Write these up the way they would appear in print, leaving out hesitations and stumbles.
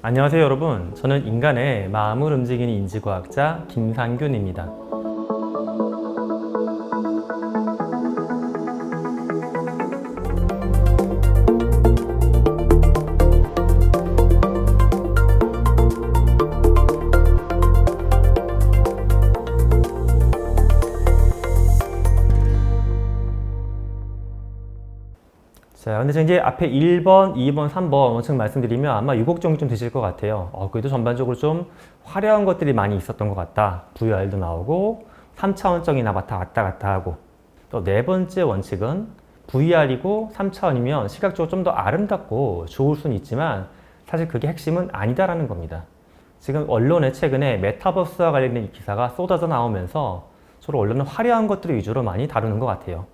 안녕하세요 여러분. 저는 인간의 마음을 움직이는 인지과학자 김상균입니다. 자, 근데 이제 앞에 1번, 2번, 3번 원칙 말씀드리면 아마 유곡정이 좀 되실 것 같아요. 그래도 전반적으로 좀 화려한 것들이 많이 있었던 것 같다. VR도 나오고 3차원적인 아바타 왔다 갔다 하고, 또 네 번째 원칙은 VR이고 3차원이면 시각적으로 좀 더 아름답고 좋을 수는 있지만 사실 그게 핵심은 아니다라는 겁니다. 지금 언론에 최근에 메타버스와 관련된 기사가 쏟아져 나오면서 서로 언론은 화려한 것들을 위주로 많이 다루는 것 같아요.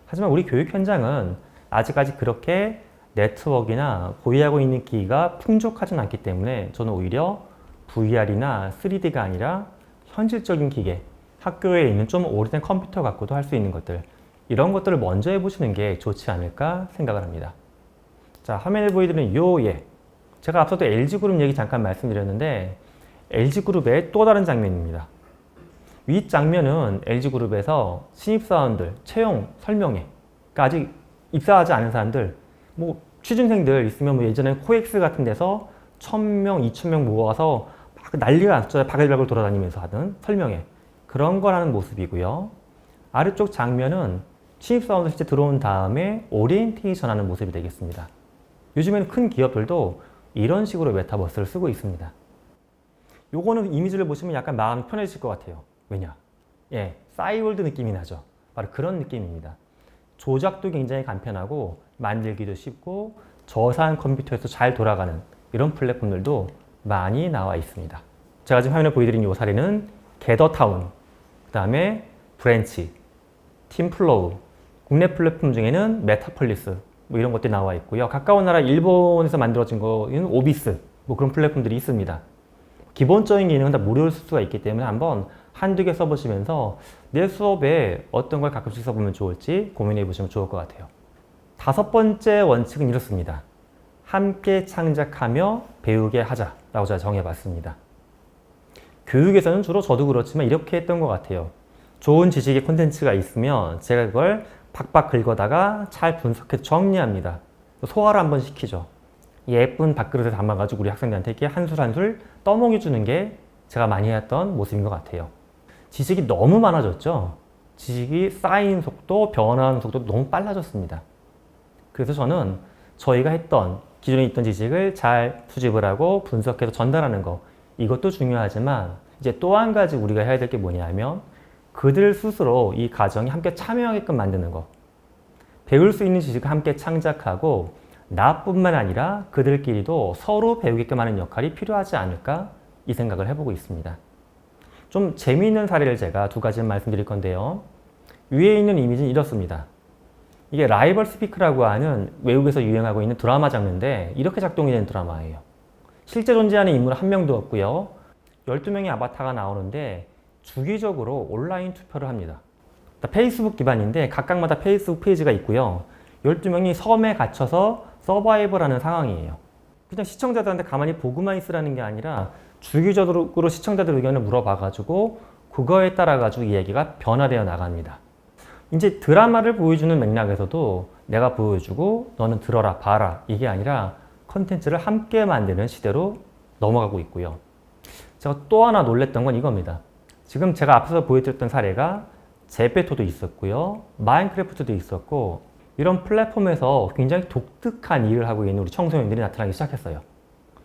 하지만 우리 교육 현장은 아직까지 그렇게 네트워크나 보유하고 있는 기기가 풍족하진 않기 때문에 저는 오히려 VR이나 3D가 아니라 현실적인 기계, 학교에 있는 좀 오래된 컴퓨터 갖고도 할 수 있는 것들, 이런 것들을 먼저 해보시는 게 좋지 않을까 생각을 합니다. 자, 화면에 보여드리는 제가 앞서도 LG그룹 얘기 잠깐 말씀드렸는데 LG그룹의 또 다른 장면입니다. 위 장면은 LG그룹에서 신입사원들 채용 설명회, 그러니까 아직 입사하지 않은 사람들, 취준생들 있으면 예전에 코엑스 같은 데서 1000명, 2000명 모아서 막 난리가 났죠. 바글바글 돌아다니면서 하던 설명회. 그런 걸 하는 모습이고요. 아래쪽 장면은 신입사원들 실제 들어온 다음에 오리엔테이션 하는 모습이 되겠습니다. 요즘에는 큰 기업들도 이런 식으로 메타버스를 쓰고 있습니다. 요거는 이미지를 보시면 약간 마음이 편해질 것 같아요. 왜냐? 싸이월드 느낌이 나죠. 바로 그런 느낌입니다. 조작도 굉장히 간편하고 만들기도 쉽고 저사양 컴퓨터에서 잘 돌아가는 이런 플랫폼들도 많이 나와 있습니다. 제가 지금 화면에 보여드린 이 사례는 게더타운, 그 다음에 브랜치, 팀플로우, 국내 플랫폼 중에는 메타폴리스 이런 것들이 나와 있고요. 가까운 나라 일본에서 만들어진 거는 오비스 그런 플랫폼들이 있습니다. 기본적인 기능은 다 무료일 수가 있기 때문에 한번 한두 개 써보시면서 내 수업에 어떤 걸 가끔씩 써보면 좋을지 고민해 보시면 좋을 것 같아요. 다섯 번째 원칙은 이렇습니다. 함께 창작하며 배우게 하자라고 제가 정해봤습니다. 교육에서는 주로 저도 그렇지만 이렇게 했던 것 같아요. 좋은 지식의 콘텐츠가 있으면 제가 그걸 박박 긁어다가 잘 분석해서 정리합니다. 소화를 한번 시키죠. 예쁜 밥그릇에 담아가지고 우리 학생들한테 이렇게 한 술 한 술 떠먹여 주는 게 제가 많이 했던 모습인 것 같아요. 지식이 너무 많아졌죠. 지식이 쌓이는 속도, 변화하는 속도도 너무 빨라졌습니다. 그래서 저는 저희가 했던 기존에 있던 지식을 잘 수집을 하고 분석해서 전달하는 거, 이것도 중요하지만 이제 또 한 가지 우리가 해야 될 게 뭐냐면 그들 스스로 이 과정에 함께 참여하게끔 만드는 거. 배울 수 있는 지식을 함께 창작하고 나뿐만 아니라 그들끼리도 서로 배우게끔 하는 역할이 필요하지 않을까 이 생각을 해보고 있습니다. 좀 재미있는 사례를 제가 두 가지 말씀드릴 건데요. 위에 있는 이미지는 이렇습니다. 이게 라이벌 스피크라고 하는 외국에서 유행하고 있는 드라마 장르인데 이렇게 작동이 되는 드라마예요. 실제 존재하는 인물 한 명도 없고요. 12명의 아바타가 나오는데 주기적으로 온라인 투표를 합니다. 페이스북 기반인데 각각마다 페이스북 페이지가 있고요. 12명이 섬에 갇혀서 서바이벌하는 상황이에요. 그냥 시청자들한테 가만히 보고만 있으라는 게 아니라 주기적으로 시청자들 의견을 물어봐가지고 그거에 따라가지고 이 얘기가 변화되어 나갑니다. 이제 드라마를 보여주는 맥락에서도 내가 보여주고 너는 들어라 봐라 이게 아니라 컨텐츠를 함께 만드는 시대로 넘어가고 있고요. 제가 또 하나 놀랬던 건 이겁니다. 지금 제가 앞서서 보여드렸던 사례가 제페토도 있었고요. 마인크래프트도 있었고 이런 플랫폼에서 굉장히 독특한 일을 하고 있는 우리 청소년들이 나타나기 시작했어요.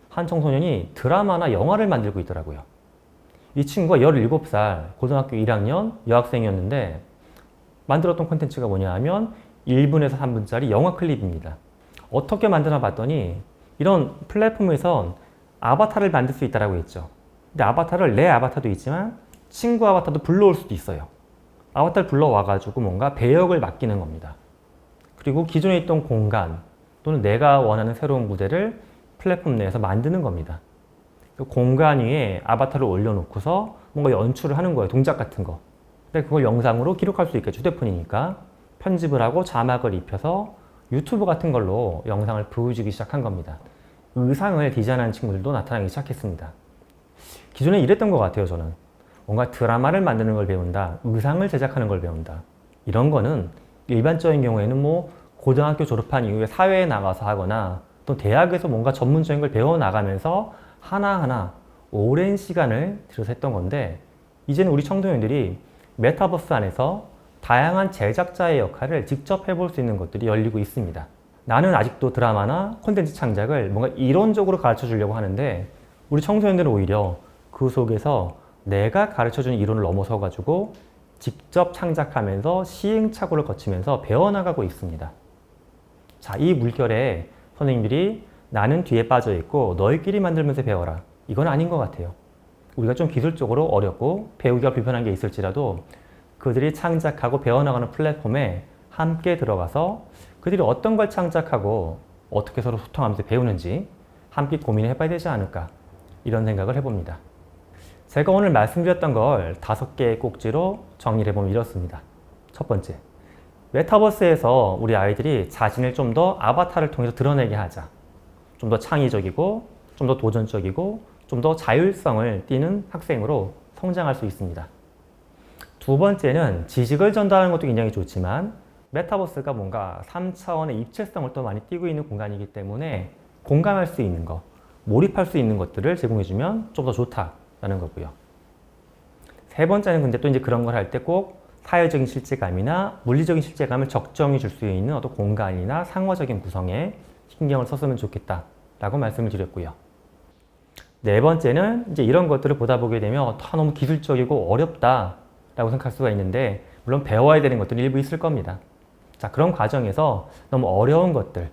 한 청소년이 드라마나 영화를 만들고 있더라고요. 이 친구가 17살 고등학교 1학년 여학생이었는데 만들었던 콘텐츠가 뭐냐 하면 1분에서 3분짜리 영화 클립입니다. 어떻게 만드나 봤더니 이런 플랫폼에선 아바타를 만들 수 있다고 했죠. 근데 아바타를 내 아바타도 있지만 친구 아바타도 불러올 수도 있어요. 아바타를 불러와가지고 뭔가 배역을 맡기는 겁니다. 그리고 기존에 있던 공간 또는 내가 원하는 새로운 무대를 플랫폼 내에서 만드는 겁니다. 그 공간 위에 아바타를 올려놓고서 뭔가 연출을 하는 거예요. 동작 같은 거. 근데 그걸 영상으로 기록할 수 있겠죠. 휴대폰이니까. 편집을 하고 자막을 입혀서 유튜브 같은 걸로 영상을 보여주기 시작한 겁니다. 의상을 디자인하는 친구들도 나타나기 시작했습니다. 기존에 이랬던 것 같아요, 저는. 뭔가 드라마를 만드는 걸 배운다, 의상을 제작하는 걸 배운다. 이런 거는 일반적인 경우에는 뭐 고등학교 졸업한 이후에 사회에 나가서 하거나 또 대학에서 뭔가 전문적인 걸 배워나가면서 하나하나 오랜 시간을 들여서 했던 건데, 이제는 우리 청소년들이 메타버스 안에서 다양한 제작자의 역할을 직접 해볼 수 있는 것들이 열리고 있습니다. 나는 아직도 드라마나 콘텐츠 창작을 뭔가 이론적으로 가르쳐 주려고 하는데, 우리 청소년들은 오히려 그 속에서 내가 가르쳐주는 이론을 넘어서 가지고 직접 창작하면서 시행착오를 거치면서 배워나가고 있습니다. 자, 이 물결에 선생님들이 나는 뒤에 빠져 있고 너희끼리 만들면서 배워라, 이건 아닌 것 같아요. 우리가 좀 기술적으로 어렵고 배우기가 불편한 게 있을지라도 그들이 창작하고 배워나가는 플랫폼에 함께 들어가서 그들이 어떤 걸 창작하고 어떻게 서로 소통하면서 배우는지 함께 고민해 봐야 되지 않을까, 이런 생각을 해봅니다. 제가 오늘 말씀드렸던 걸 5개의 꼭지로 정리를 해보면 이렇습니다. 첫 번째, 메타버스에서 우리 아이들이 자신을 좀 더 아바타를 통해서 드러내게 하자. 좀 더 창의적이고 좀 더 도전적이고 좀 더 자율성을 띠는 학생으로 성장할 수 있습니다. 두 번째는 지식을 전달하는 것도 굉장히 좋지만 메타버스가 뭔가 3차원의 입체성을 또 많이 띠고 있는 공간이기 때문에 공감할 수 있는 것, 몰입할 수 있는 것들을 제공해주면 좀 더 좋다라는 거고요. 세 번째는 근데 또 이제 그런 걸 할 때 꼭 사회적인 실제감이나 물리적인 실제감을 적정히 줄 수 있는 어떤 공간이나 상호적인 구성에 신경을 썼으면 좋겠다라고 말씀을 드렸고요. 네 번째는 이제 이런 것들을 보다 보게 되면 너무 기술적이고 어렵다라고 생각할 수가 있는데, 물론 배워야 되는 것들이 일부 있을 겁니다. 자, 그런 과정에서 너무 어려운 것들,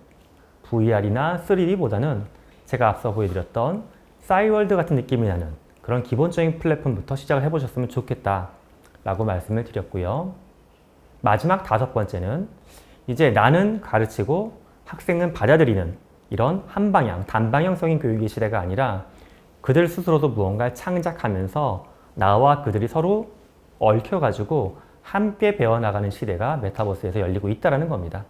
VR이나 3D보다는 제가 앞서 보여드렸던 싸이월드 같은 느낌이 나는 그런 기본적인 플랫폼부터 시작을 해보셨으면 좋겠다라고 말씀을 드렸고요. 마지막 5번째는 이제 나는 가르치고 학생은 받아들이는 이런 한방향, 단방향성인 교육의 시대가 아니라 그들 스스로도 무언가를 창작하면서 나와 그들이 서로 얽혀가지고 함께 배워나가는 시대가 메타버스에서 열리고 있다는 겁니다.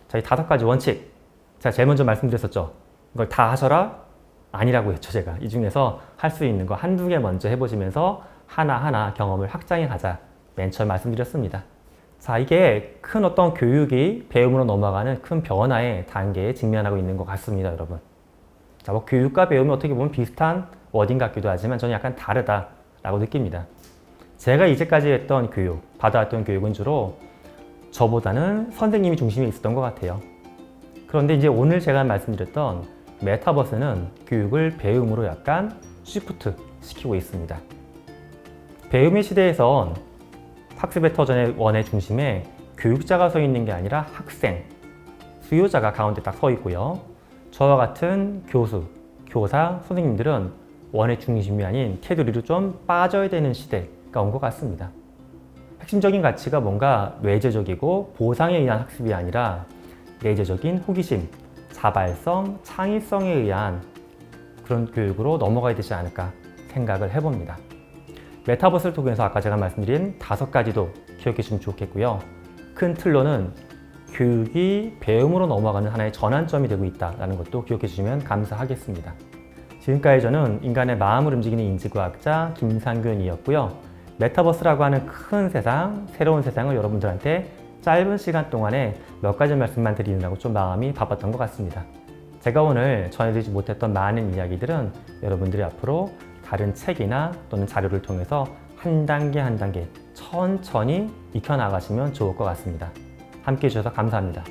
저희 5가지 원칙, 제가 제일 먼저 말씀드렸었죠. 이걸 다 하셔라? 아니라고 했죠, 제가. 이 중에서 할 수 있는 거 한두 개 먼저 해보시면서 하나하나 경험을 확장해 가자, 맨 처음 말씀드렸습니다. 자, 이게 큰 어떤 교육이 배움으로 넘어가는 큰 변화의 단계에 직면하고 있는 것 같습니다, 여러분. 자, 뭐 교육과 배움이 어떻게 보면 비슷한 워딩 같기도 하지만 저는 약간 다르다라고 느낍니다. 제가 이제까지 했던 교육, 받아왔던 교육은 주로 저보다는 선생님이 중심에 있었던 것 같아요. 그런데 이제 오늘 제가 말씀드렸던 메타버스는 교육을 배움으로 약간 시프트 시키고 있습니다. 배움의 시대에선 학습의 터전의 원의 중심에 교육자가 서 있는 게 아니라 학생, 수요자가 가운데 딱 서 있고요. 저와 같은 교수, 교사, 선생님들은 원의 중심이 아닌 테두리로 좀 빠져야 되는 시대가 온 것 같습니다. 핵심적인 가치가 뭔가 외재적이고 보상에 의한 학습이 아니라 내재적인 호기심, 자발성, 창의성에 의한 그런 교육으로 넘어가야 되지 않을까 생각을 해봅니다. 메타버스를 통해서 아까 제가 말씀드린 5가지도 기억해 주시면 좋겠고요. 큰 틀로는 교육이 배움으로 넘어가는 하나의 전환점이 되고 있다는 것도 기억해 주시면 감사하겠습니다. 지금까지 저는 인간의 마음을 움직이는 인지과학자 김상균이었고요. 메타버스라고 하는 큰 세상, 새로운 세상을 여러분들한테 짧은 시간 동안에 몇 가지 말씀만 드리느라고 좀 마음이 바빴던 것 같습니다. 제가 오늘 전해드리지 못했던 많은 이야기들은 여러분들이 앞으로 다른 책이나 또는 자료를 통해서 한 단계 한 단계 천천히 익혀나가시면 좋을 것 같습니다. 함께 해주셔서 감사합니다.